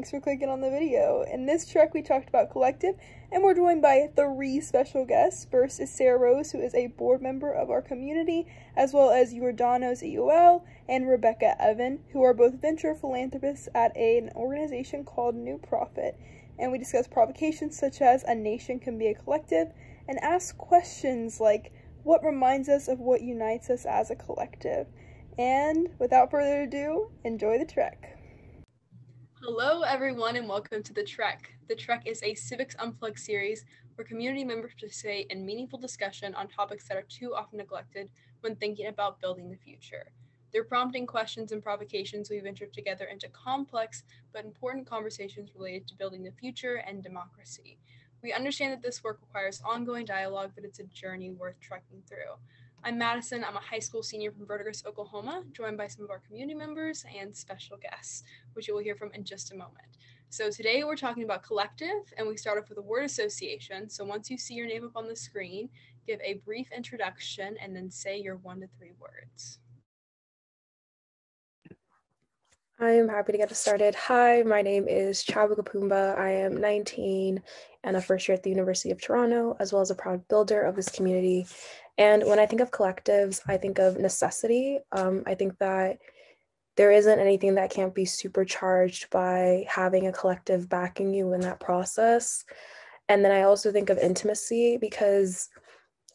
thanks for clicking on the video. In this trek, we talked about collective, and we're joined by 3 special guests. First is Sarah Rose, who is a board member of our community, as well as Giordano's EOL, and Rebecca Evan, who are both venture philanthropists at an organization called New Profit. And we discuss provocations such as a nation can be a collective, and ask questions like, what reminds us of what unites us as a collective? And without further ado, enjoy the trek. Hello everyone and welcome to The Trek. The Trek is a Civics Unplugged series where community members participate in meaningful discussion on topics that are too often neglected when thinking about building the future. Through prompting questions and provocations, we venture together into complex but important conversations related to building the future and democracy. We understand that this work requires ongoing dialogue, but it's a journey worth trekking through. I'm Madison. I'm a high school senior from Verdigris, Oklahoma, joined by some of our community members and special guests, which you will hear from in just a moment. So today we're talking about collective, and we start off with a word association. So once you see your name up on the screen, give a brief introduction and then say your 1 to 3 words. I am happy to get us started. Hi, my name is Chabu Kapumba. I am 19 and a first year at the University of Toronto, as well as a proud builder of this community. And when I think of collectives, I think of necessity. I think that there isn't anything that can't be supercharged by having a collective backing you in that process. And then I also think of intimacy because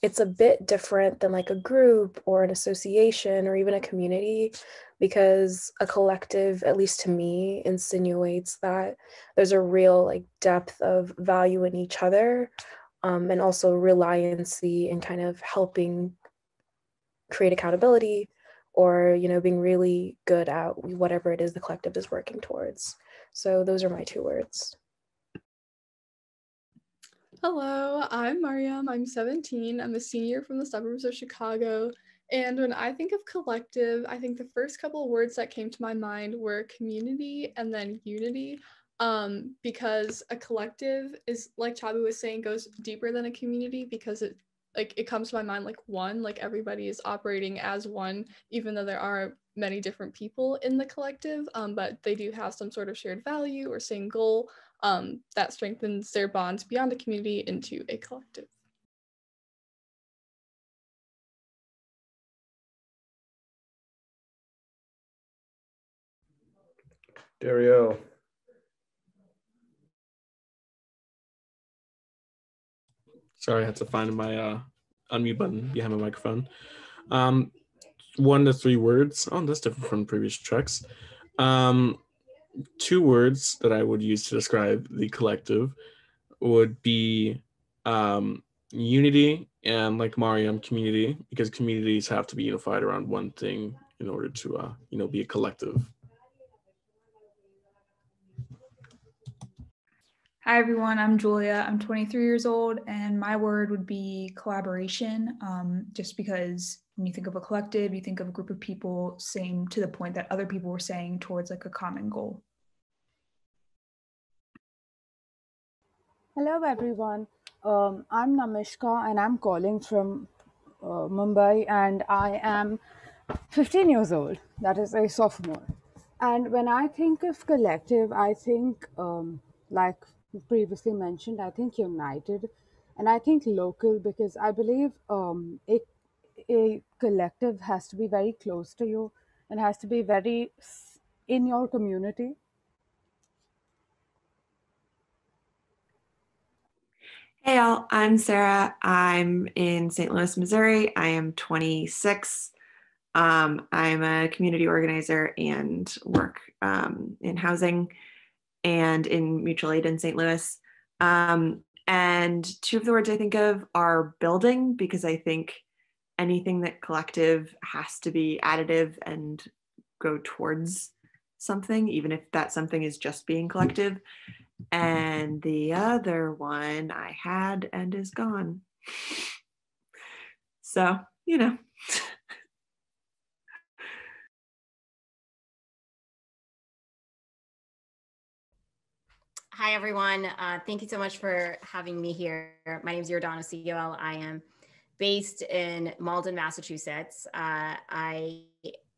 it's a bit different than like a group or an association or even a community, because a collective, at least to me, insinuates that there's a real like depth of value in each other, and also reliancy in kind of helping create accountability or, you know, being really good at whatever it is the collective is working towards. So those are my 2 words. Hello, I'm Mariam. I'm 17. I'm a senior from the suburbs of Chicago. And when I think of collective, I think the first couple of words that came to my mind were community and then unity. Because a collective is, like Chabu was saying, goes deeper than a community because it comes to my mind like one, like everybody is operating as one, even though there are many different people in the collective, but they do have some sort of shared value or same goal that strengthens their bonds beyond a community into a collective. Dario. Sorry, I had to find my unmute button behind my microphone. 1 to 3 words. Oh, that's different from previous treks. 2 words that I would use to describe the collective would be unity and, like Mariam, community, because communities have to be unified around one thing in order to be a collective. Hi everyone, I'm Julia. I'm 23 years old, and my word would be collaboration, just because when you think of a collective, you think of a group of people saying to the point that other people were saying towards like a common goal. Hello everyone, I'm Namishka and I'm calling from Mumbai, and I am 15 years old, that is a sophomore. And when I think of collective, I think like previously mentioned, I think united, and I think local, because I believe a collective has to be very close to you and has to be very in your community. Hey all, I'm Sarah. I'm in St. Louis, Missouri. I am 26. I'm a community organizer and work in housing and in mutual aid in St. Louis. And 2 of the words I think of are building, because I think anything that collective has to be additive and go towards something, even if that something is just being collective. And the other one I had and is gone. So, you know. Hi, everyone. Thank you so much for having me here. My name is Giordano's EOL. I am based in Malden, Massachusetts. I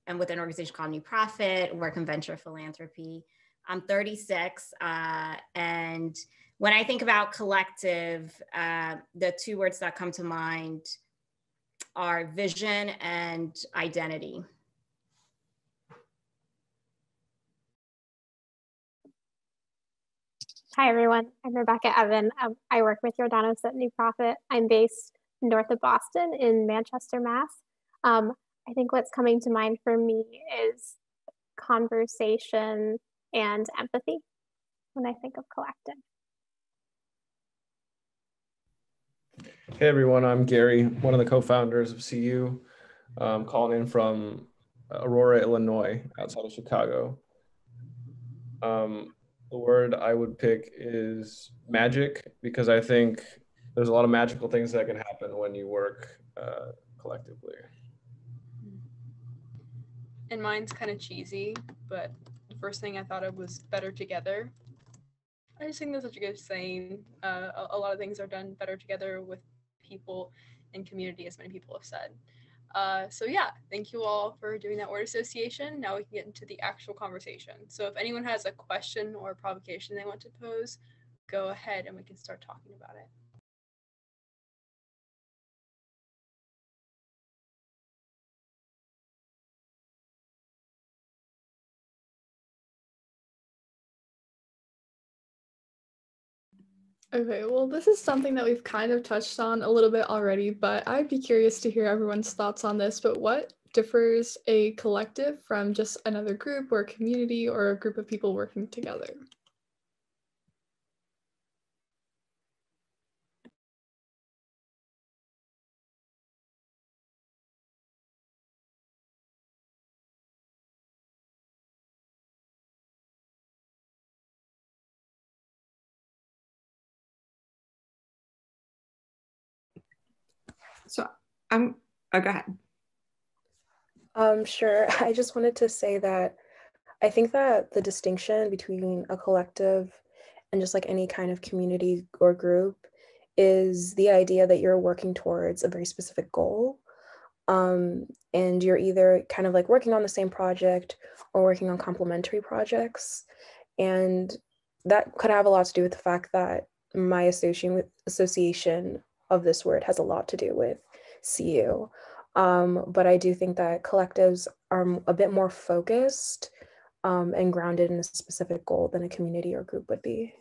am with an organization called New Profit, work in venture philanthropy. I'm 36. And when I think about collective, the two words that come to mind are vision and identity. Hi, everyone. I'm Rebecca Evan. I work with Jordanos at New Profit. I'm based north of Boston in Manchester, Mass. I think what's coming to mind for me is conversation and empathy when I think of collective. Hey everyone, I'm Gary, one of the co-founders of CU, calling in from Aurora, Illinois, outside of Chicago. The word I would pick is magic, because I think there's a lot of magical things that can happen when you work collectively. And mine's kind of cheesy, but the first thing I thought of was better together. I just think that's such a good saying. A lot of things are done better together with people and community, as many people have said. So yeah, thank you all for doing that word association. Now we can get into the actual conversation. So if anyone has a question or a provocation they want to pose, go ahead and we can start talking about it. Okay, well, this is something that we've kind of touched on a little bit already, but I'd be curious to hear everyone's thoughts on this. But what differs a collective from just another group or a community or a group of people working together? So go ahead. Sure. I just wanted to say that I think that the distinction between a collective and just like any kind of community or group is the idea that you're working towards a very specific goal. And you're either kind of like working on the same project or working on complementary projects. And that could have a lot to do with the fact that my association of this word has a lot to do with CU. But I do think that collectives are a bit more focused and grounded in a specific goal than a community or group would be.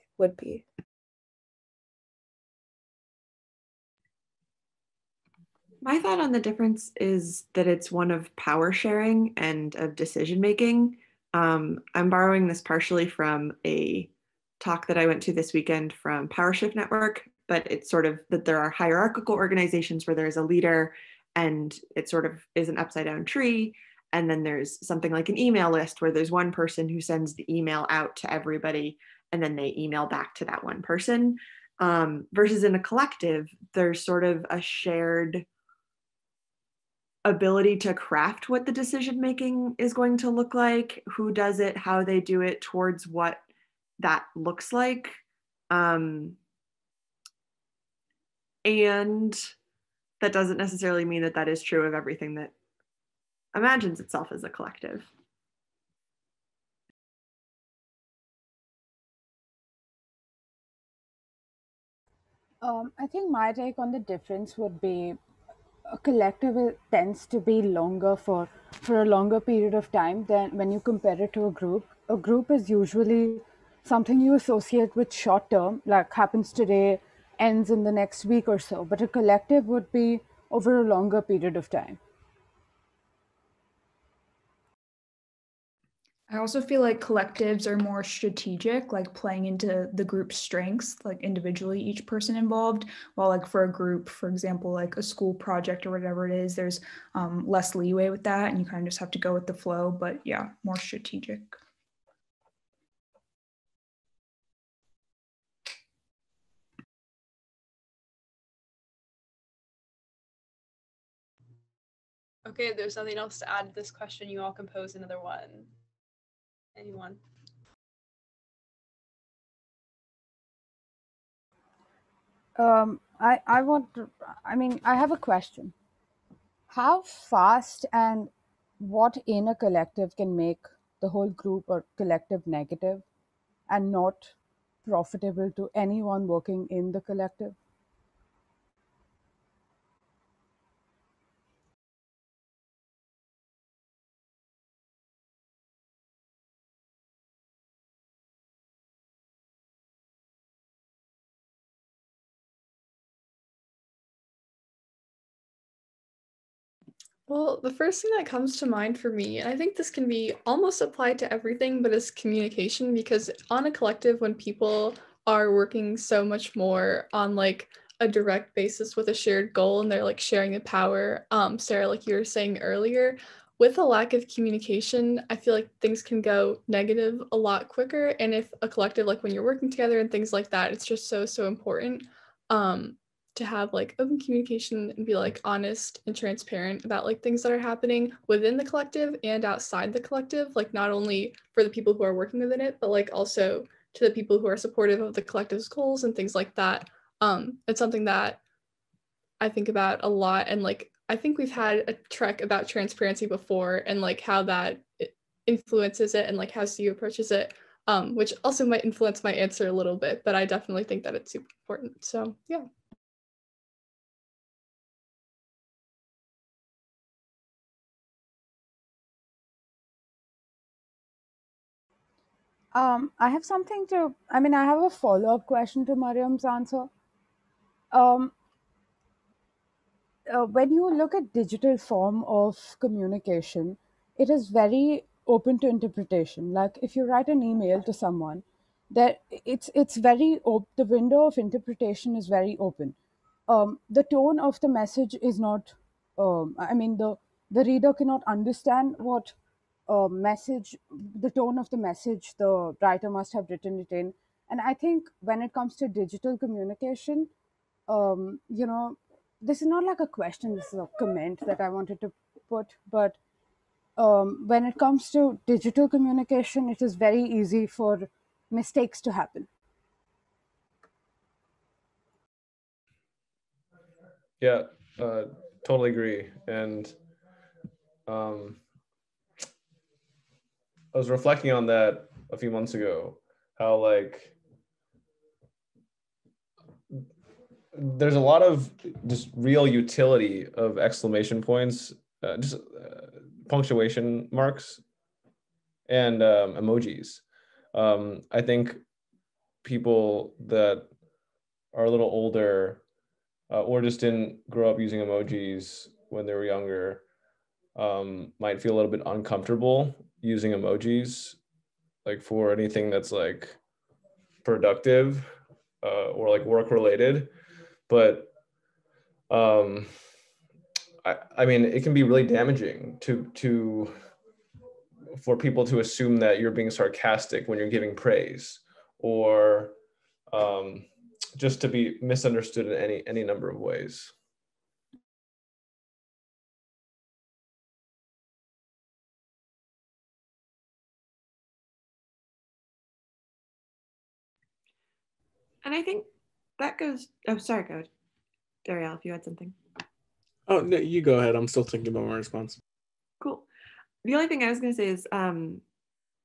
My thought on the difference is that it's one of power sharing and of decision making. I'm borrowing this partially from a talk that I went to this weekend from Power Shift Network, but it's sort of that there are hierarchical organizations where there's a leader and it sort of is an upside down tree. And then there's something like an email list where there's one person who sends the email out to everybody and then they email back to that one person. Versus in a collective, there's sort of a shared ability to craft what the decision making is going to look like, who does it, how they do it, towards what that looks like. And that doesn't necessarily mean that that is true of everything that imagines itself as a collective. I think my take on the difference would be a collective tends to be longer for a longer period of time than when you compare it to a group. A group is usually something you associate with short term, like happens today, ends in the next week or so. But a collective would be over a longer period of time. I also feel like collectives are more strategic, like playing into the group's strengths, like individually each person involved, while like for a group, for example, like a school project or whatever it is, there's less leeway with that and you kind of just have to go with the flow, but yeah, more strategic. Okay, if there's nothing else to add to this question, you all can pose another one. Anyone? I have a question. How fast and what in a collective can make the whole group or collective negative? and not profitable to anyone working in the collective? Well, the first thing that comes to mind for me, and I think this can be almost applied to everything, but is communication, because on a collective, when people are working so much more on like a direct basis with a shared goal and they're like sharing the power, Sarah, like you were saying earlier, with a lack of communication, I feel like things can go negative a lot quicker. And if a collective, like when you're working together and things like that, it's just so important. To have like open communication and be like honest and transparent about like things that are happening within the collective and outside the collective, like not only for the people who are working within it, but like also to the people who are supportive of the collective's goals and things like that. It's something that I think about a lot, and like I think we've had a trek about transparency before and like how that influences it and like how CU approaches it, which also might influence my answer a little bit, but I definitely think that it's super important. So yeah. I have something to, I mean, I have a follow-up question to Mariam's answer. Um, when you look at digital form of communication, it is very open to interpretation. Like if you write an email to someone, that it's very the window of interpretation is very open. The tone of the message is not. I mean, the reader cannot understand what message, the tone of the message the writer must have written it in. And I think when it comes to digital communication, you know, this is not like a question, this is a comment that I wanted to put, but when it comes to digital communication, it is very easy for mistakes to happen. Yeah, totally agree. And I was reflecting on that a few months ago, how like there's a lot of just real utility of exclamation points, punctuation marks, and emojis. I think people that are a little older or just didn't grow up using emojis when they were younger might feel a little bit uncomfortable using emojis, like for anything that's like productive or like work related. But I mean, it can be really damaging for people to assume that you're being sarcastic when you're giving praise, or just to be misunderstood in any number of ways. And I think that goes, oh, sorry, go, Darielle, if you had something. Oh, no, you go ahead. I'm still thinking about my response. Cool. The only thing I was going to say is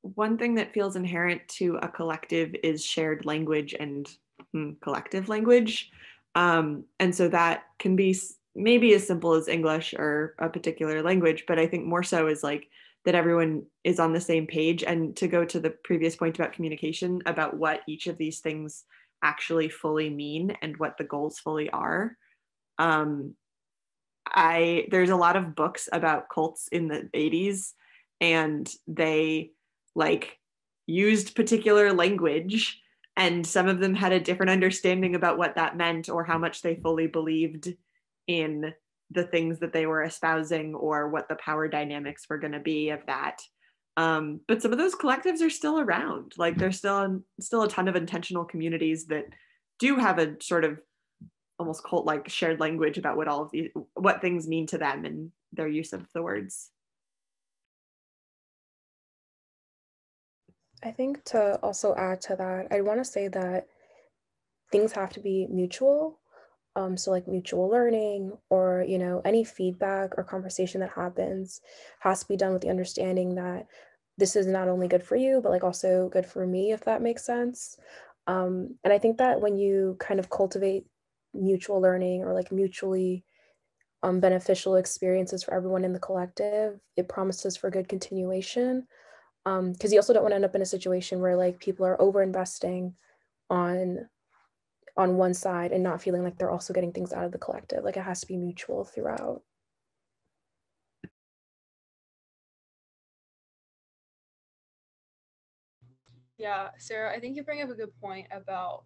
one thing that feels inherent to a collective is shared language and collective language. And so that can be maybe as simple as English or a particular language, but I think more so is like that everyone is on the same page. And to go to the previous point about communication, about what each of these things actually fully mean and what the goals fully are. There's a lot of books about cults in the 80s, and they like used particular language, and some of them had a different understanding about what that meant or how much they fully believed in the things that they were espousing or what the power dynamics were going to be of that. But some of those collectives are still around. Like there's still a ton of intentional communities that do have a sort of almost cult-like shared language about what things mean to them and their use of the words. I think to also add to that, I want to say that things have to be mutual. So like mutual learning or, you know, any feedback or conversation that happens has to be done with the understanding that this is not only good for you, but like also good for me, if that makes sense. And I think that when you kind of cultivate mutual learning or like mutually beneficial experiences for everyone in the collective, it promises for good continuation. Because you also don't want to end up in a situation where like people are over investing on one side and not feeling like they're also getting things out of the collective. Like it has to be mutual throughout. Yeah, Sarah, I think you bring up a good point about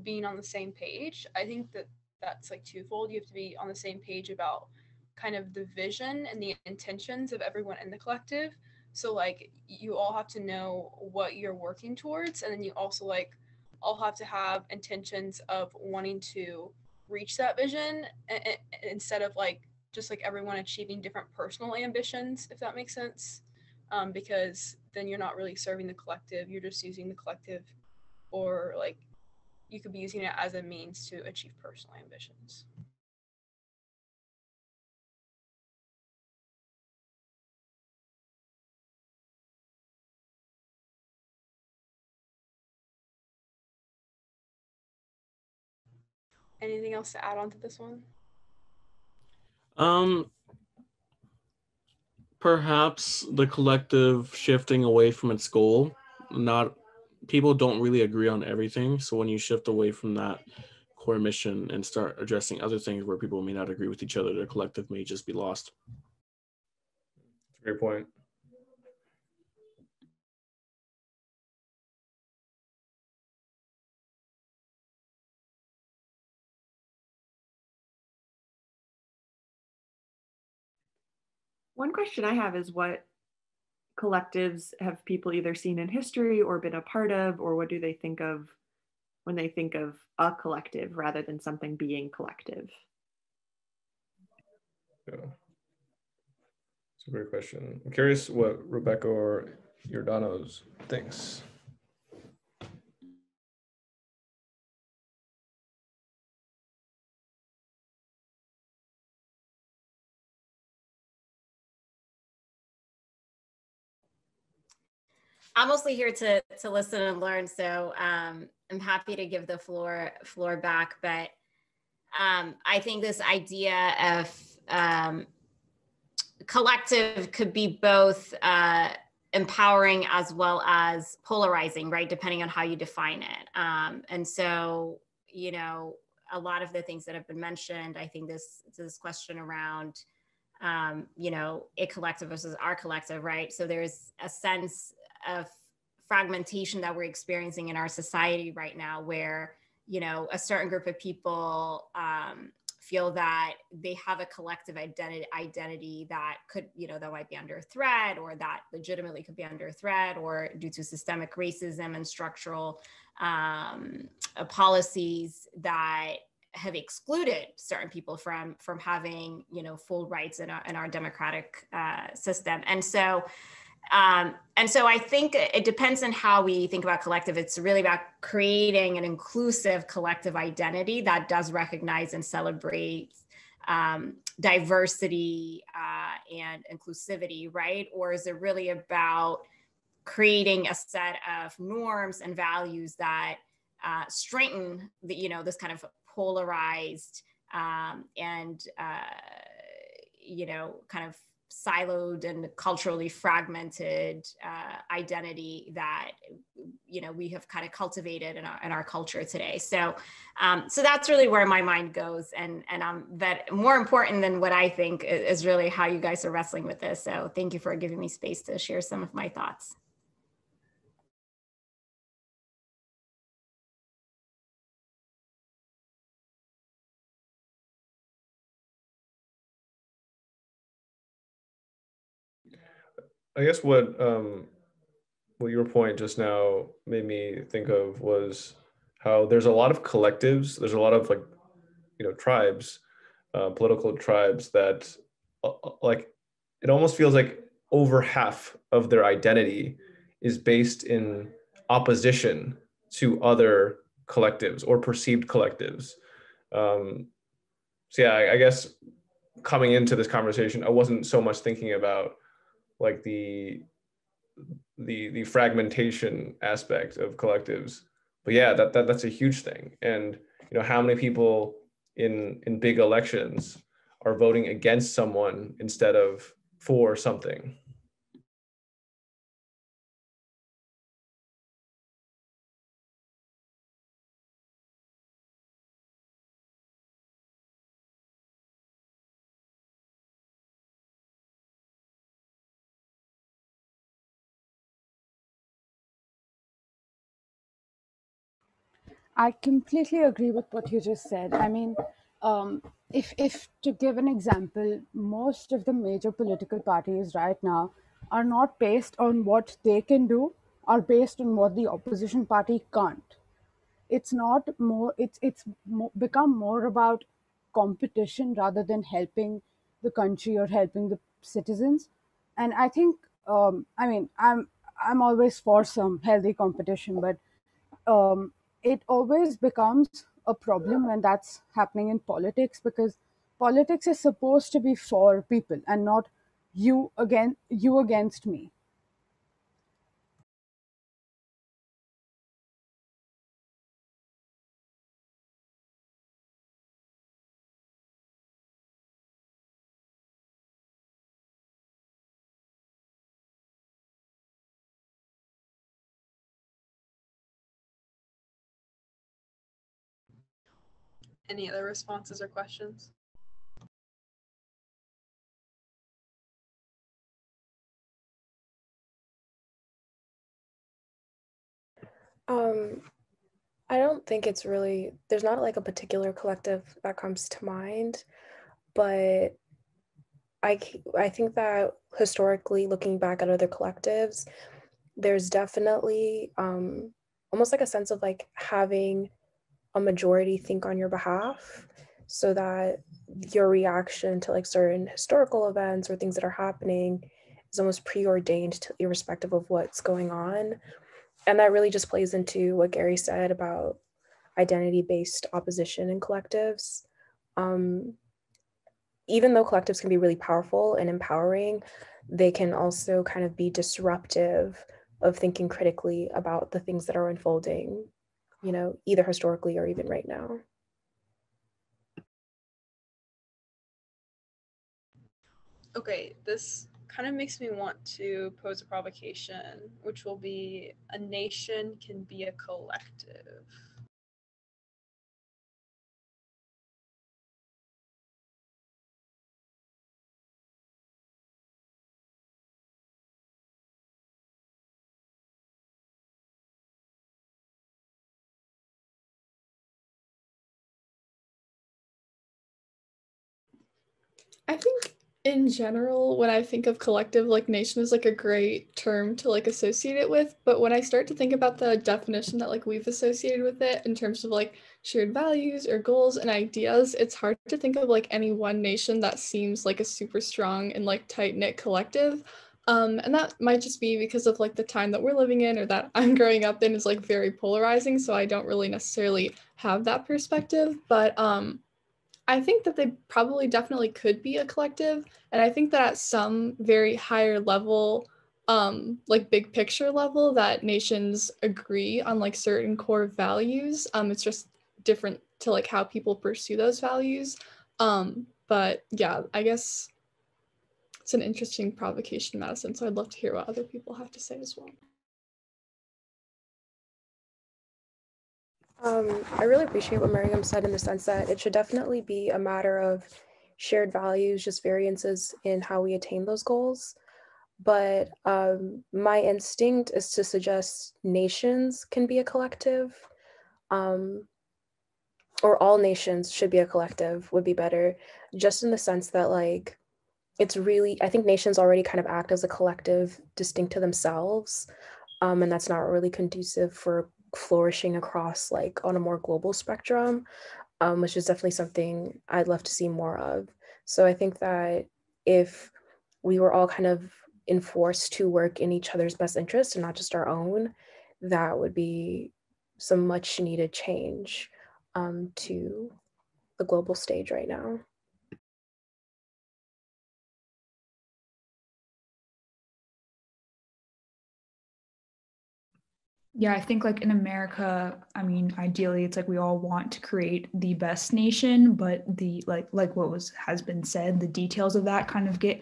being on the same page. I think that that's like twofold. You have to be on the same page about kind of the vision and the intentions of everyone in the collective. So like you all have to know what you're working towards, and then you also like all have to have intentions of wanting to reach that vision instead of like just like everyone achieving different personal ambitions, if that makes sense. Because then you're not really serving the collective, you're just using the collective, or like you could be using it as a means to achieve personal ambitions. Anything else to add on to this one? Perhaps the collective shifting away from its goal. Not people don't really agree on everything. So when you shift away from that core mission and start addressing other things where people may not agree with each other, the collective may just be lost. That's a great point. One question I have is what collectives have people either seen in history or been a part of, or what do they think of when they think of a collective rather than something being collective? Yeah, it's a great question. I'm curious what Rebecca or Jordanos thinks. I'm mostly here to listen and learn, so I'm happy to give the floor back. But I think this idea of collective could be both empowering as well as polarizing, right? Depending on how you define it. And so, you know, a lot of the things that have been mentioned, I think this question around, you know, a collective versus our collective, right? So there's a sense of fragmentation that we're experiencing in our society right now where, you know, a certain group of people feel that they have a collective identity that could, you know, that might be under threat, or that legitimately could be under threat, or due to systemic racism and structural policies that have excluded certain people from having, you know, full rights in our democratic system. And so I think it depends on how we think about collective. It's really about creating an inclusive collective identity that does recognize and celebrate diversity and inclusivity, right? Or is it really about creating a set of norms and values that strengthen the, you know, this kind of polarized and you know, kind of siloed and culturally fragmented identity that, you know, we have kind of cultivated in our culture today. So that's really where my mind goes, and that more important than what I think is really how you guys are wrestling with this. So thank you for giving me space to share some of my thoughts. I guess what your point just now made me think of was how there's a lot of collectives, there's a lot of like, you know, tribes, political tribes that like, it almost feels like over half of their identity is based in opposition to other collectives or perceived collectives. So yeah, I guess coming into this conversation, I wasn't so much thinking about like the the fragmentation aspect of collectives. But yeah, that's a huge thing. And you know, how many people in big elections are voting against someone instead of for something? I completely agree with what you just said. I mean, if to give an example, most of the major political parties right now are not based on what they can do, are based on what the opposition party can't. It's not more. Become more about competition rather than helping the country or helping the citizens. And I think, I mean, I'm always for some healthy competition, but um, it always becomes a problem when that's happening in politics, because politics is supposed to be for people and not you against me. Any other responses or questions? I don't think it's really, there's not like a particular collective that comes to mind, but I think that historically, looking back at other collectives, there's definitely almost like a sense of like having a majority think on your behalf, so that your reaction to like certain historical events or things that are happening is almost preordained to, irrespective of what's going on. And that really just plays into what Gary said about identity-based opposition in collectives. Even though collectives can be really powerful and empowering, they can also kind of be disruptive of thinking critically about the things that are unfolding, you know, either historically or even right now. Okay, this kind of makes me want to pose a provocation, which will be: a nation can be a collective. I think in general, when I think of collective, like nation is like a great term to like associate it with. But when I start to think about the definition that like we've associated with it in terms of like shared values or goals and ideas, it's hard to think of like any one nation that seems like a super strong and like tight-knit collective. And that might just be because of like the time that we're living in or that I'm growing up in is like very polarizing. So I don't really necessarily have that perspective. But I think that they probably definitely could be a collective. And I think that at some very higher level, like big picture level, that nations agree on like certain core values. It's just different to like how people pursue those values. But yeah, I guess it's an interesting provocation, Madison. So I'd love to hear what other people have to say as well. I really appreciate what Miriam said in the sense that it should definitely be a matter of shared values, just variances in how we attain those goals. But my instinct is to suggest nations can be a collective, or all nations should be a collective would be better, just in the sense that like, it's really, I think nations already kind of act as a collective distinct to themselves. And that's not really conducive for flourishing across like on a more global spectrum, which is definitely something I'd love to see more of. So I think that if we were all kind of enforced to work in each other's best interest and not just our own, that would be some much needed change to the global stage right now. Yeah, I think like in America, I mean, ideally it's like we all want to create the best nation, but the like what has been said, the details of that kind of get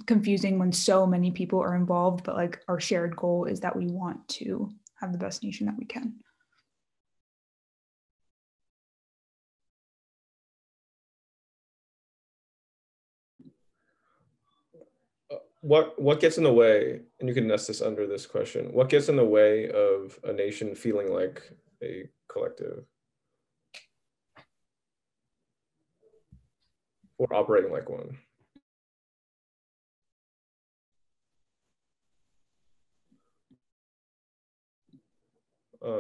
confusing when so many people are involved, but like our shared goal is that we want to have the best nation that we can. What gets in the way, and you can nest this under this question, what gets in the way of a nation feeling like a collective or operating like one?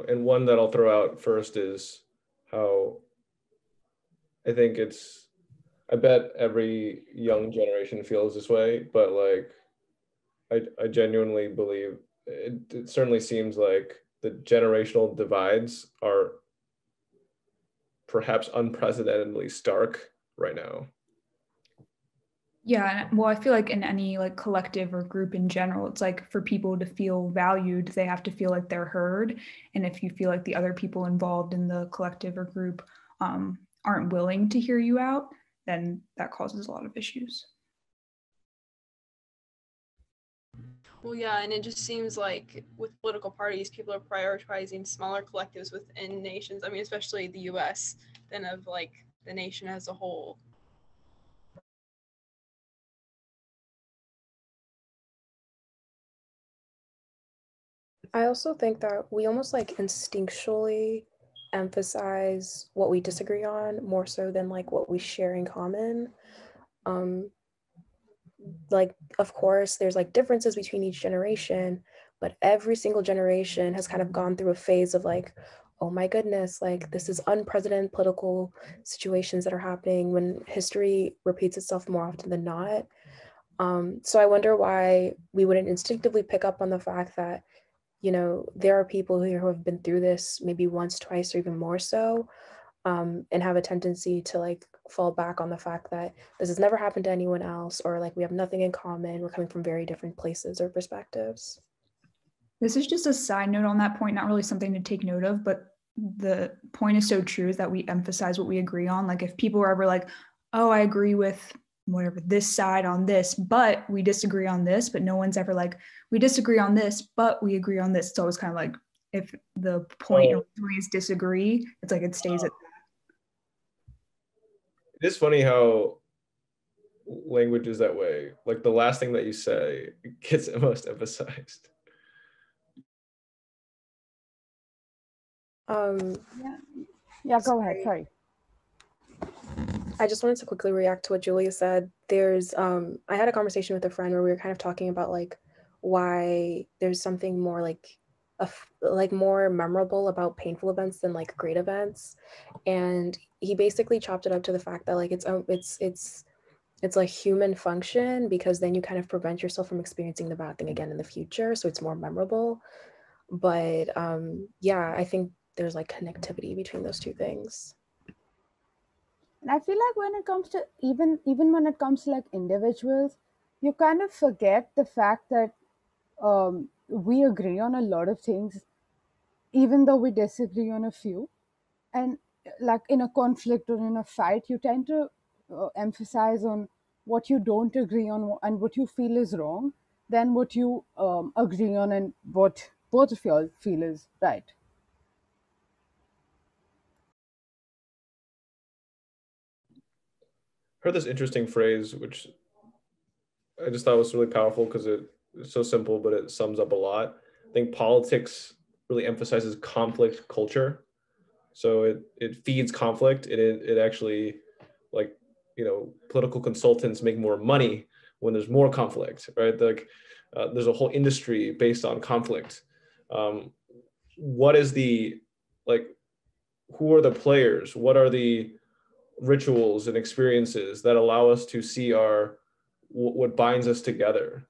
And one that I'll throw out first is how I think I bet every young generation feels this way, but like, I genuinely believe it certainly seems like the generational divides are perhaps unprecedentedly stark right now. Yeah, well, I feel like in any like collective or group in general, it's like for people to feel valued, they have to feel like they're heard. And if you feel like the other people involved in the collective or group aren't willing to hear you out, then that causes a lot of issues. Well, yeah, and it just seems like with political parties, people are prioritizing smaller collectives within nations. I mean, especially the US, than of like the nation as a whole. I also think that we almost like instinctually emphasize what we disagree on more so than like what we share in common. Like, of course, there's like differences between each generation, but every single generation has kind of gone through a phase of like, oh my goodness, like this is unprecedented political situations that are happening when history repeats itself more often than not. So I wonder why we wouldn't instinctively pick up on the fact that, you know, there are people here who have been through this maybe once, twice, or even more so, and have a tendency to like fall back on the fact that this has never happened to anyone else, or like we have nothing in common, we're coming from very different places or perspectives. This is just a side note on that point, not really something to take note of, but the point is so true is that we emphasize what we agree on. Like if people are ever like, oh, I agree with whatever this side on this, but we disagree on this, but no one's ever like, we disagree on this, but we agree on this. It's always kind of like, if the point originally is disagree, it's like it stays at that. It is funny how language is that way. Like the last thing that you say gets most emphasized. Yeah, go ahead. Sorry. I just wanted to quickly react to what Julia said. There's I had a conversation with a friend where we were kind of talking about like why there's something more like more memorable about painful events than like great events, and he basically chopped it up to the fact that like it's like human function, because then you kind of prevent yourself from experiencing the bad thing again in the future, so it's more memorable. But yeah, I think there's like connectivity between those two things. And I feel like when it comes to even when it comes to like individuals, you kind of forget the fact that we agree on a lot of things, even though we disagree on a few. And like in a conflict or in a fight, you tend to emphasize on what you don't agree on and what you feel is wrong than what you agree on and what both of y'all feel is right. Heard this interesting phrase, which I just thought was really powerful because it's so simple, but it sums up a lot. I think politics really emphasizes conflict culture. So it feeds conflict, and it actually, like, you know, political consultants make more money when there's more conflict, right? Like there's a whole industry based on conflict. What is the, like, who are the players? What are the rituals and experiences that allow us to see what binds us together?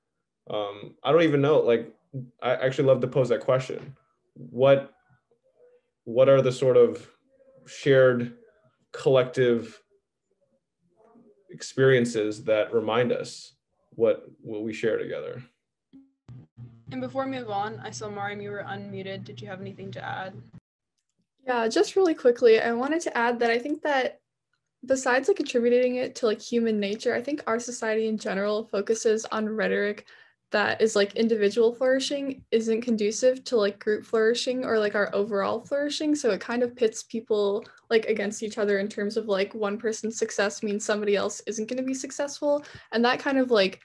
I don't even know. Like, I actually love to pose that question. What are the sort of shared collective experiences that remind us what we share together? And before we move on, I saw Mariam, you were unmuted. Did you have anything to add? Yeah, just really quickly, I wanted to add that I think that besides like attributing it to like human nature, I think our society in general focuses on rhetoric that is like individual flourishing isn't conducive to like group flourishing or like our overall flourishing. So it kind of pits people like against each other in terms of like one person's success means somebody else isn't going to be successful. And that kind of like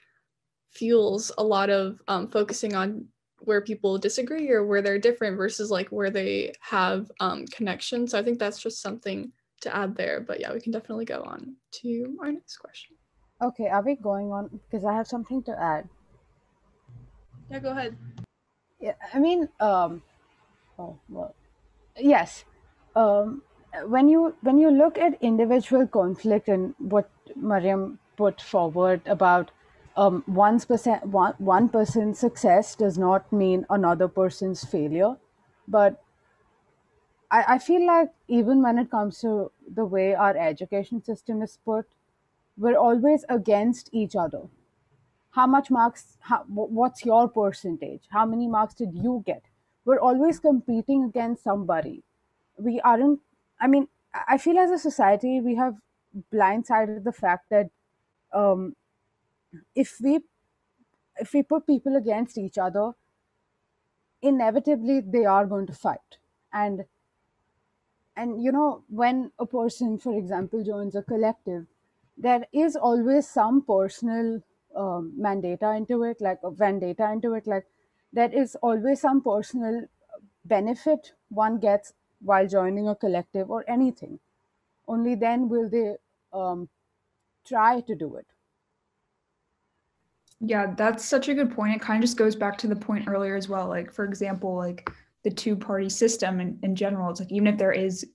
fuels a lot of focusing on where people disagree or where they're different versus like where they have connection. So I think that's just something to add there. But yeah, we can definitely go on to our next question. Okay, are we going on? Because I have something to add. Yeah, go ahead. Yeah, I mean, oh, well, yes. When you look at individual conflict and what Mariam put forward about one person's success does not mean another person's failure, but I feel like even when it comes to the way our education system is put, we're always against each other. How much marks, what's your percentage? How many marks did you get? We're always competing against somebody. We aren't, I mean, I feel as a society, we have blindsided the fact that um, if we put people against each other, inevitably they are going to fight. And when a person, for example, joins a collective, there is always some personal mandata into it, like a vendetta into it, like there is always some personal benefit one gets while joining a collective or anything. Only then will they try to do it. Yeah, that's such a good point. It kind of just goes back to the point earlier as well. Like, for example, like the two-party system in general, it's like even if there is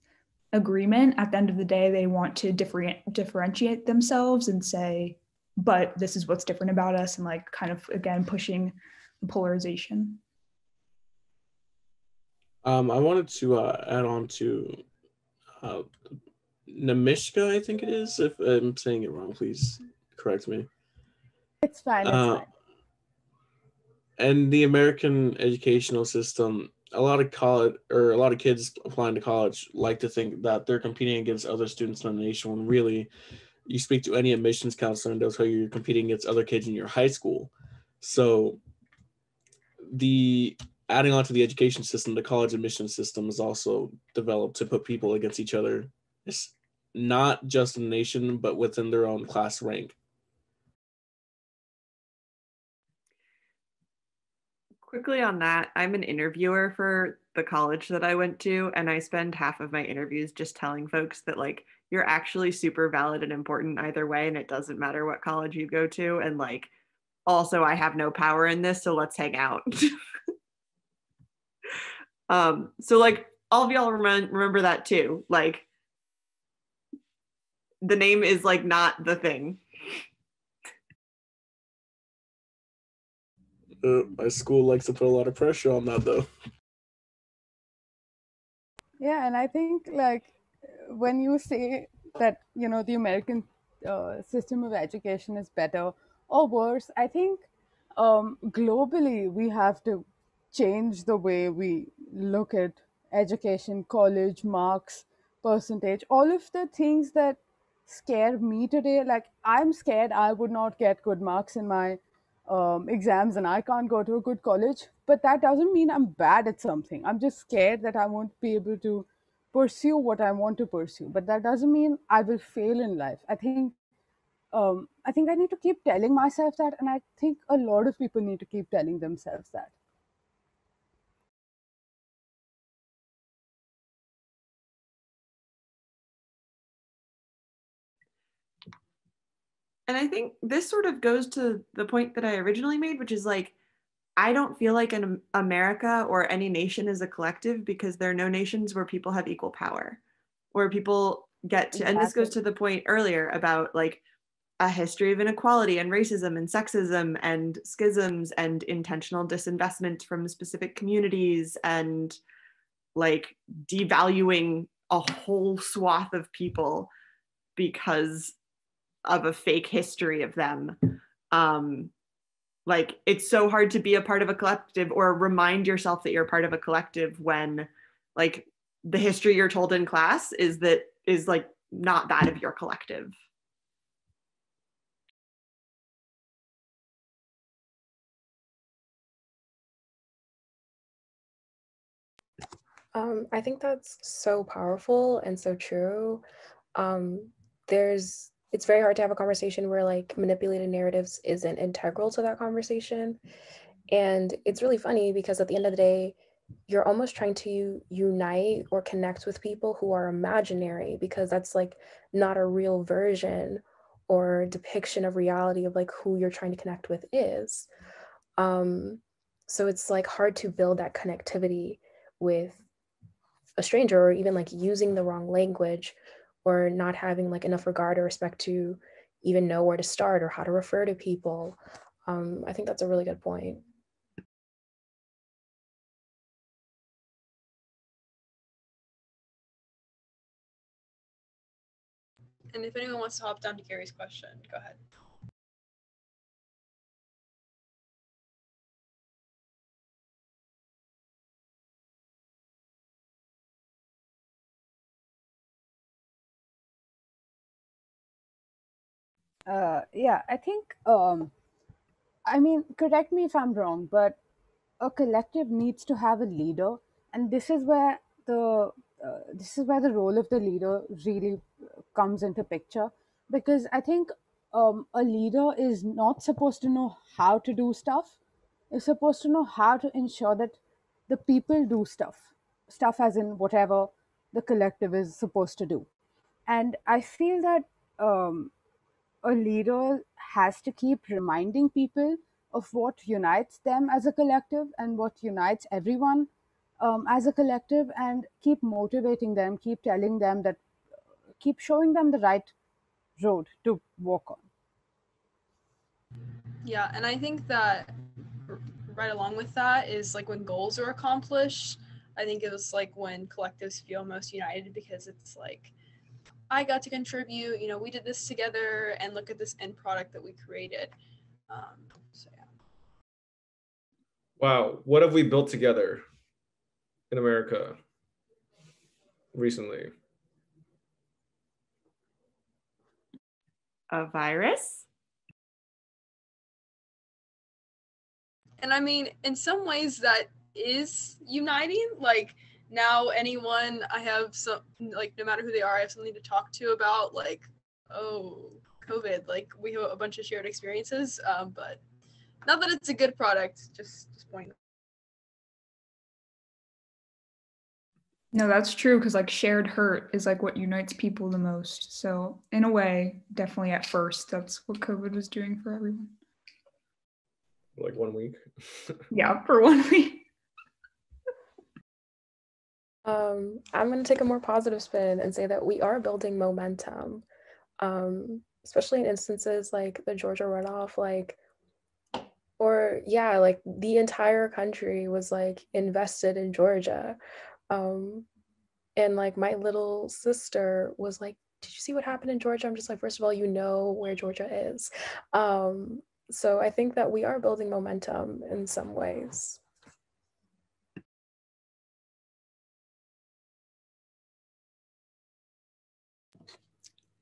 agreement, at the end of the day, they want to differentiate themselves and say, but this is what's different about us, and like kind of, again, pushing the polarization. I wanted to add on to Namishka, I think it is. If I'm saying it wrong, please correct me. It's fine. It's fine. And the American educational system, a lot of kids applying to college like to think that they're competing against other students in the nation, when really you speak to any admissions counselor and they'll tell you you're competing against other kids in your high school. So the adding on to the education system, the college admission system is also developed to put people against each other. It's not just in the nation, but within their own class rank. Quickly on that, I'm an interviewer for the college that I went to, and I spend half of my interviews just telling folks that like you're actually super valid and important either way, and it doesn't matter what college you go to, and like also I have no power in this, so let's hang out. So like all of y'all remember that too. Like the name is like not the thing. My school likes to put a lot of pressure on that though. Yeah, and I think like when you say that the American system of education is better or worse, I think globally we have to change the way we look at education, college, marks, percentage, all of the things that scare me today. Like I'm scared I would not get good marks in my exams and I can't go to a good college, but that doesn't mean I'm bad at something. I'm just scared that I won't be able to pursue what I want to pursue, but that doesn't mean I will fail in life. I think I need to keep telling myself that, and I think a lot of people need to keep telling themselves that. And I think this sort of goes to the point that I originally made, which is like, I don't feel like an America or any nation is a collective because there are no nations where people have equal power, where people get to, and this goes to the point earlier about like a history of inequality and racism and sexism and schisms and intentional disinvestment from specific communities and like devaluing a whole swath of people because of a fake history of them. Like, it's so hard to be a part of a collective or remind yourself that you're part of a collective when like the history you're told in class is like not that of your collective. I think that's so powerful and so true. It's very hard to have a conversation where like manipulated narratives isn't integral to that conversation. And it's really funny because at the end of the day, you're almost trying to unite or connect with people who are imaginary, because that's like not a real version or depiction of reality of like who you're trying to connect with is. So it's like hard to build that connectivity with a stranger, or even like using the wrong language or not having like enough regard or respect to even know where to start or how to refer to people. I think that's a really good point. And if anyone wants to hop down to Gary's question, go ahead. Yeah, I think, I mean, correct me if I'm wrong, but a collective needs to have a leader, and this is where the role of the leader really comes into picture, because I think a leader is not supposed to know how to do stuff. Is supposed to know how to ensure that the people do stuff as in whatever the collective is supposed to do. And I feel that a leader has to keep reminding people of what unites them as a collective and what unites everyone as a collective, and keep motivating them, keep telling them that, keep showing them the right road to walk on. Yeah, and I think that right along with that is like when goals are accomplished, I think it was like when collectives feel most united, because it's like, I got to contribute, you know, we did this together, and look at this end product that we created. So yeah. Wow, what have we built together in America recently? A virus? And I mean, in some ways that is uniting. Like, now anyone I have some, like, no matter who they are, I have something to talk to about, like, oh, COVID, like we have a bunch of shared experiences, but not that it's a good product, just point. No, that's true, because like shared hurt is like what unites people the most. So in a way, definitely at first, that's what COVID was doing for everyone. Like 1 week? Yeah, for 1 week. I'm going to take a more positive spin and say that we are building momentum, especially in instances like the Georgia runoff, like, or yeah, like the entire country was like invested in Georgia. And like my little sister was like, did you see what happened in Georgia? I'm just like, first of all, you know where Georgia is. So I think that we are building momentum in some ways.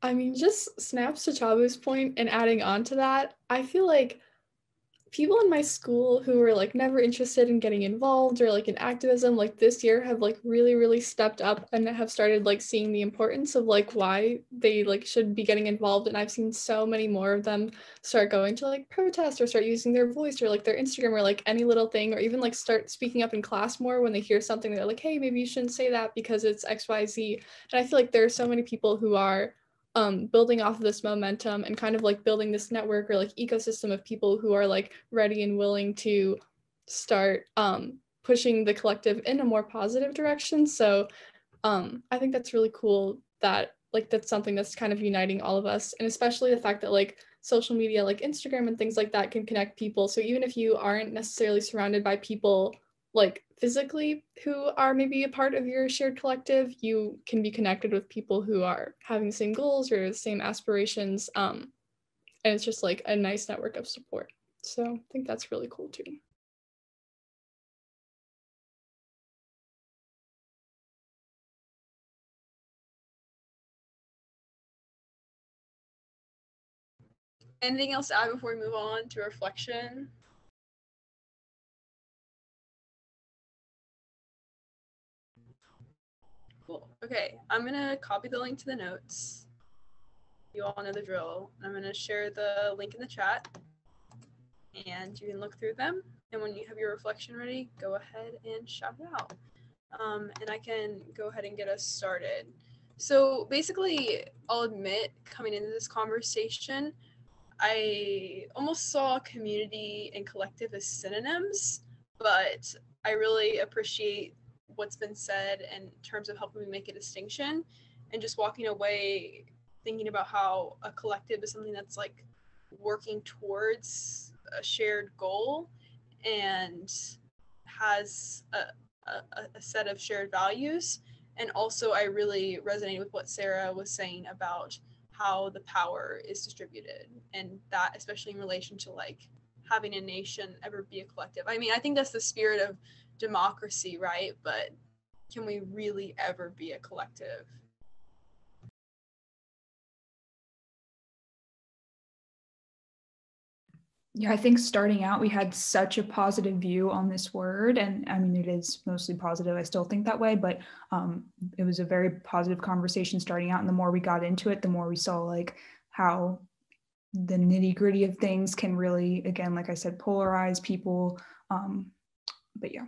I mean, just snaps to Chabu's point and adding on to that, I feel like people in my school who were like never interested in getting involved or like in activism, like this year have like really stepped up and have started like seeing the importance of like why they like should be getting involved. And I've seen so many more of them start going to like protest or start using their voice or like their Instagram or like any little thing, or even like start speaking up in class more when they hear something. They're like, hey, maybe you shouldn't say that because it's XYZ. And I feel like there are so many people who are building off of this momentum and kind of like building this network or like ecosystem of people who are like ready and willing to start pushing the collective in a more positive direction. So I think that's really cool that like that's something that's kind of uniting all of us, and especially the fact that like social media like Instagram and things like that can connect people. So even if you aren't necessarily surrounded by people like physically who are maybe a part of your shared collective, you can be connected with people who are having the same goals or the same aspirations, and it's just like a nice network of support. So I think that's really cool too. Anything else to add before we move on to reflection? Cool. Okay, I'm gonna copy the link to the notes. You all know the drill. I'm gonna share the link in the chat and you can look through them. And when you have your reflection ready, go ahead and shout it out. And I can go ahead and get us started. So basically, I'll admit, coming into this conversation, I almost saw community and collective as synonyms, but I really appreciate what's been said in terms of helping me make a distinction and just walking away thinking about how a collective is something that's like working towards a shared goal and has a set of shared values. And also I really resonated with what Sarah was saying about how the power is distributed, and that especially in relation to like having a nation ever be a collective. I mean, I think that's the spirit of democracy, right? But can we really ever be a collective? Yeah, I think starting out, we had such a positive view on this word. And I mean, it is mostly positive. I still think that way, but it was a very positive conversation starting out. And the more we got into it, the more we saw like how the nitty gritty of things can really, again, like I said, polarize people. But yeah.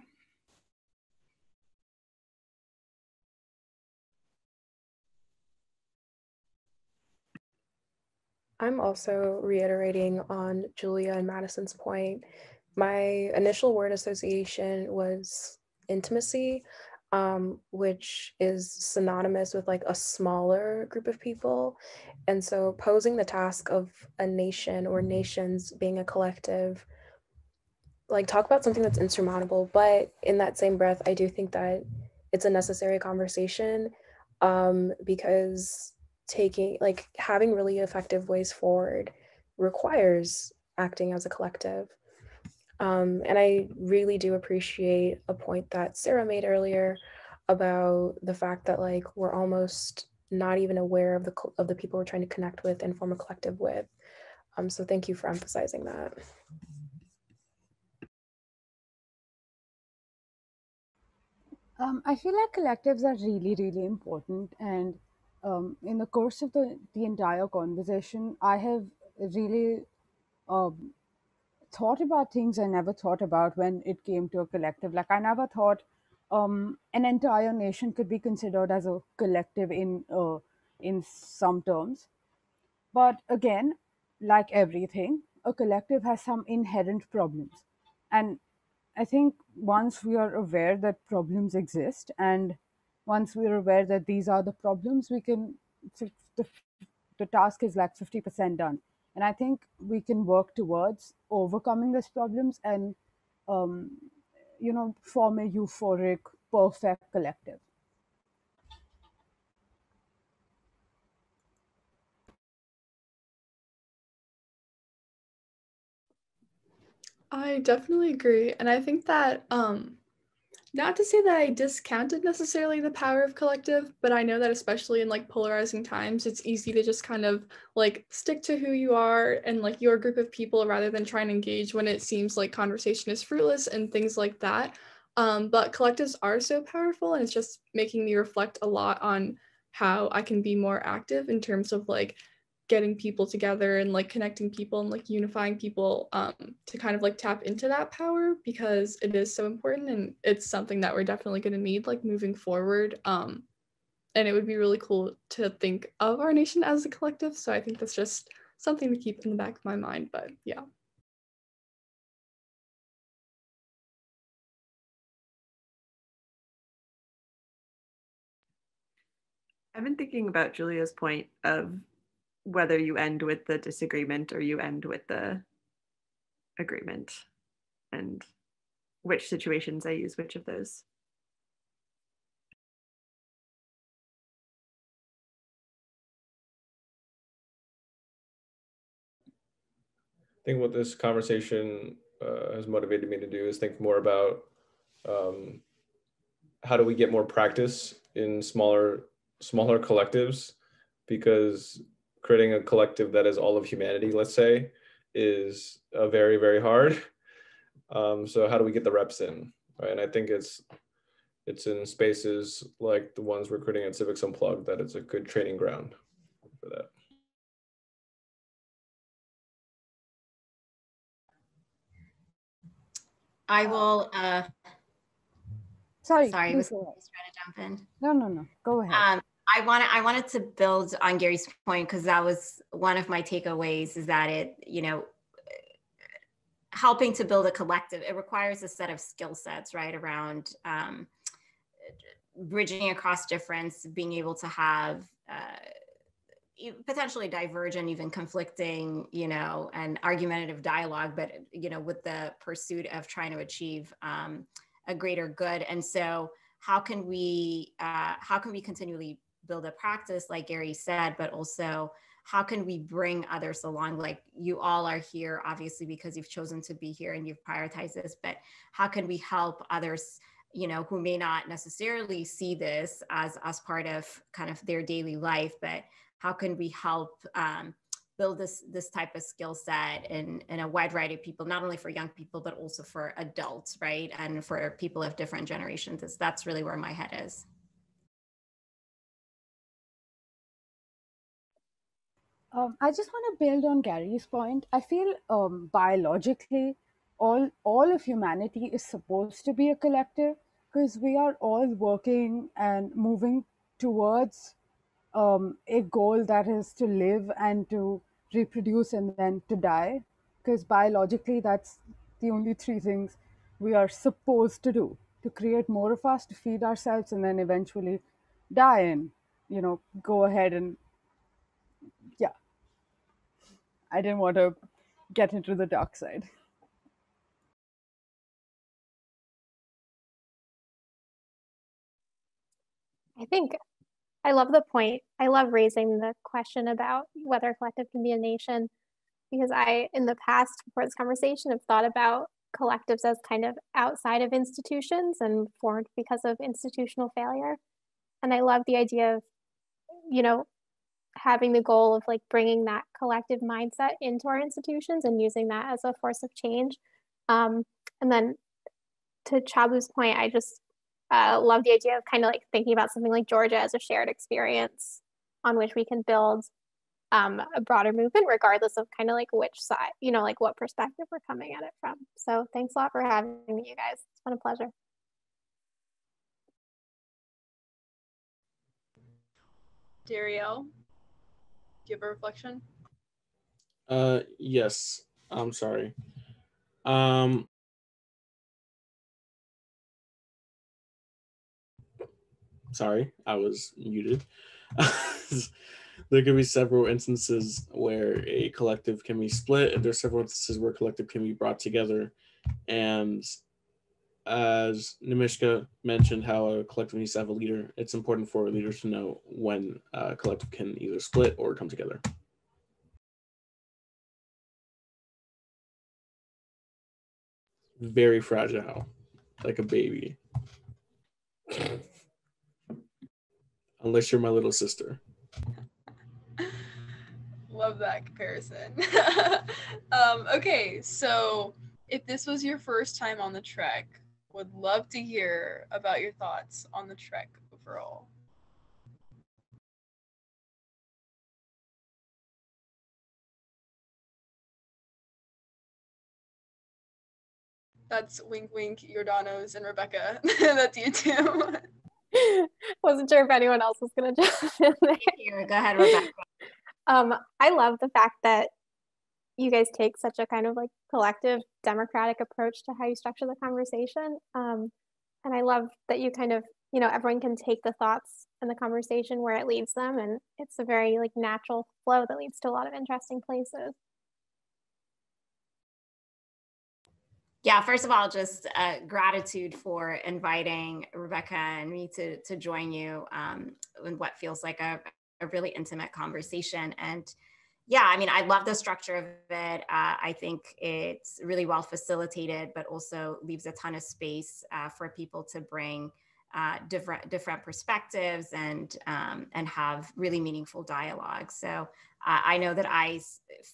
I'm also reiterating on Julia and Madison's point. My initial word association was intimacy, which is synonymous with like a smaller group of people. And so posing the task of a nation or nations being a collective, like talk about something that's insurmountable, but in that same breath, I do think that it's a necessary conversation because having really effective ways forward requires acting as a collective. And I really do appreciate a point that Sarah made earlier about the fact that like we're almost not even aware of the people we're trying to connect with and form a collective with. So thank you for emphasizing that. I feel like collectives are really, really important. And in the course of the entire conversation, I have really thought about things I never thought about when it came to a collective. Like, I never thought an entire nation could be considered as a collective in some terms. But again, like everything, a collective has some inherent problems. And I think once we are aware that problems exist, and once we are aware that these are the problems, we can, the, the task is like 50% done. And I think we can work towards overcoming these problems and, form a euphoric, perfect collective. I definitely agree. And I think that, not to say that I discounted necessarily the power of collective, but I know that especially in like polarizing times, it's easy to just kind of like stick to who you are and like your group of people rather than trying to engage when it seems like conversation is fruitless and things like that. But collectives are so powerful, and it's just making me reflect a lot on how I can be more active in terms of like getting people together and like connecting people and like unifying people to kind of like tap into that power, because it is so important and it's something that we're definitely going to need like moving forward. And it would be really cool to think of our nation as a collective. So I think that's just something to keep in the back of my mind. But yeah. I've been thinking about Julia's point of whether you end with the disagreement or you end with the agreement, and which situations I use which of those. think what this conversation has motivated me to do is think more about how do we get more practice in smaller collectives, because creating a collective that is all of humanity, let's say, is very, very hard. So how do we get the reps in, right? And I think it's in spaces like the ones we're creating at Civics Unplugged that it's a good training ground for that. I will, Sorry, sorry, was please go ahead. just trying to jump in. No, go ahead. I wanted to build on Gary's point, because that was one of my takeaways, is that it, helping to build a collective, it requires a set of skill sets, right, around bridging across difference, being able to have potentially divergent, even conflicting, and argumentative dialogue, but, with the pursuit of trying to achieve a greater good. And so how can we continually build a practice, like Gary said, but also how can we bring others along? Like, you all are here, obviously, because you've chosen to be here and you've prioritized this, but how can we help others, who may not necessarily see this as part of kind of their daily life, but how can we help build this type of skill set in a wide variety of people, not only for young people, but also for adults, right? And for people of different generations. That's really where my head is. I just want to build on Gary's point. I feel biologically, all of humanity is supposed to be a collective, because we are all working and moving towards a goal that is to live and to reproduce and then to die. Because biologically, that's the only three things we are supposed to do: to create more of us, to feed ourselves, and then eventually die and go ahead and yeah. I didn't want to get into the dark side. I think I love the point. I love raising the question about whether a collective can be a nation, because I, in the past, before this conversation, have thought about collectives as kind of outside of institutions and formed because of institutional failure. And I love the idea of, having the goal of like bringing that collective mindset into our institutions and using that as a force of change. And then to Chabu's point, I just love the idea of kind of like thinking about something like Georgia as a shared experience on which we can build a broader movement, regardless of kind of like which side, like what perspective we're coming at it from. So thanks a lot for having me, you guys. It's been a pleasure. Darielle, do you have a reflection? Yes. I'm sorry. Sorry, I was muted. There could be several instances where a collective can be split, and there's several instances where a collective can be brought together. And as Nimishka mentioned, how a collective needs to have a leader, it's important for leaders to know when a collective can either split or come together. Very fragile, like a baby. Unless you're my little sister. Love that comparison. Okay, so if this was your first time on the trek, would love to hear about your thoughts on the trek overall. That's wink wink, Jordanos and Rebecca. That's you too. Wasn't sure if anyone else was gonna jump in there. Here, go ahead, Rebecca. I love the fact that you guys take such a kind of like collective democratic approach to how you structure the conversation. And I love that you kind of, everyone can take the thoughts and the conversation where it leads them. And it's a very like natural flow that leads to a lot of interesting places. Yeah, first of all, just gratitude for inviting Rebecca and me to join you in what feels like a really intimate conversation. And, yeah, I mean, I love the structure of it. I think it's really well facilitated, but also leaves a ton of space for people to bring different perspectives and have really meaningful dialogue. So I know that I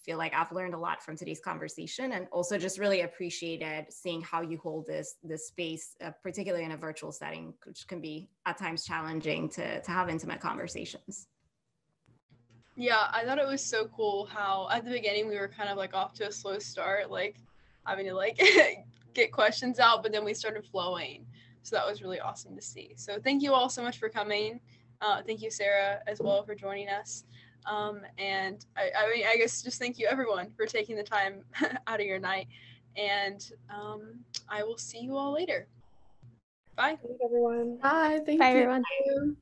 feel like I've learned a lot from today's conversation, and also just really appreciated seeing how you hold this space, particularly in a virtual setting, which can be at times challenging to have intimate conversations. Yeah, I thought it was so cool how at the beginning we were kind of like off to a slow start, like having to like get questions out, but then we started flowing. So that was really awesome to see. So thank you all so much for coming. Thank you, Sarah, as well, for joining us. And I guess just thank you everyone for taking the time out of your night. And I will see you all later. Bye. Thanks, everyone. Bye. Thank Bye, you. everyone.